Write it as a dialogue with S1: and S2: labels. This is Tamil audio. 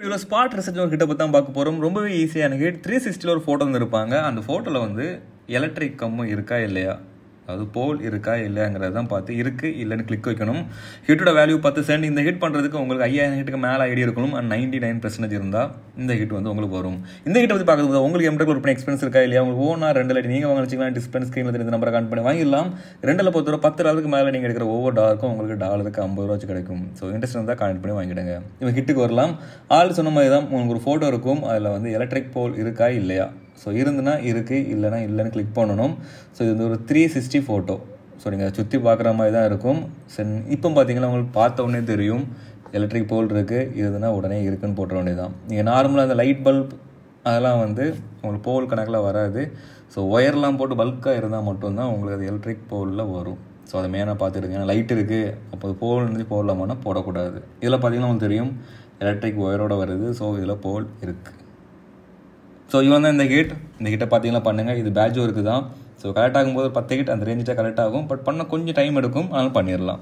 S1: இதில் ஸ்பாட் ரிசர்ச் ஒரு கிட்ட பற்றி தான் பார்க்க போகிறோம். ரொம்பவே ஈஸியான ஹிட். 360 ஒரு ஃபோட்டோ வந்துருப்பாங்க. அந்த ஃபோட்டோவில் வந்து எலக்ட்ரிக் கம்பு இருக்கா இல்லையா, அது போல் இருக்கா இல்லையாங்கிறது தான் பார்த்து இருக்குது இல்லைன்னு கிளிக் வைக்கணும். ஹிட்டோட வேல்யூ 10 சென்ட். இந்த ஹிட் பண்ணுறதுக்கு உங்களுக்கு 5000 ஹிட்டுக்கு மேலே ஐடி இருக்கணும். அண்ட் 99% இருந்தால் இந்த ஹிட் வந்து உங்களுக்கு வரும். இந்த ஹிட்டை பற்றி பார்க்குறது உங்களுக்கு எம்டெக் ஒரு எக்ஸ்பென்ஸ் இருக்கா இல்லையா, உங்களுக்கு ஓனா 2 லைட் நீங்கள் வாங்க வச்சுக்கலாம். டிஸ்பென்ஸ் ஸ்க்ரீனில் தெரிஞ்ச நம்பரை கான்ட் பண்ணி வாங்கிடலாம். 2 பொறுத்தவரை 10 டாலருக்கு மேலே நீங்கள் எடுக்கிற ஒவ்வொரு டாலருக்கும் உங்களுக்கு டாலருக்கு 50 ரூபா வச்சு கிடைக்கும். ஸோ இன்ட்ரெஸ்ட் இருந்தால் கான்ட் பண்ணி வாங்கிடுங்க. இவன் ஹிட்டுக்கு வரலாம். ஆள் சொன்ன மாதிரி தான் உங்களுக்கு ஒரு ஃபோட்டோ இருக்கும். அதில் வந்து எலக்ட்ரிக் போல் இருக்கா இல்லையா, ஸோ இருந்துன்னா இருக்குது, இல்லைனா இல்லைன்னு கிளிக் பண்ணணும். ஸோ இது வந்து ஒரு 360 ஃபோட்டோ. ஸோ நீங்கள் சுற்றி பார்க்குற மாதிரி தான் இருக்கும். இப்போ பார்த்தீங்கன்னா உங்களுக்கு பார்த்த உடனே தெரியும் எலக்ட்ரிக் போல் இருக்குது, இதுனா உடனே இருக்குன்னு போட்ட வேண்டியது தான். நீங்கள் நார்மலாக அந்த லைட் பல்ப் அதெல்லாம் வந்து உங்களுக்கு போல் கணக்கில் வராது. ஸோ ஒயர்லாம் போட்டு பல்காக இருந்தால் மட்டும்தான் உங்களுக்கு அது எலக்ட்ரிக் போலில் வரும். ஸோ அதை மெயினாக பார்த்துடுங்க. ஏன்னா லைட் இருக்குது, அப்போ அது போல் இருந்து போடலாமான்னா போடக்கூடாது. இதில் பார்த்தீங்கன்னா உங்களுக்கு தெரியும் எலக்ட்ரிக் ஒயரோடு வருது. ஸோ இதில் போல் இருக்குது. ஸோ இவன் தான் இந்த ஹிட்டை பார்த்தீங்கன்னா பண்ணுங்கள். இது பேட்ச் ஒர்க்கு தான். ஸோ கரெக்ட் ஆகும்போது 10 ஹிட் அந்த ரேஞ்சில் கரெக்ட் ஆகும். பட் பண்ண கொஞ்சம் டைம் எடுக்கும், அதனால பண்ணிடலாம்.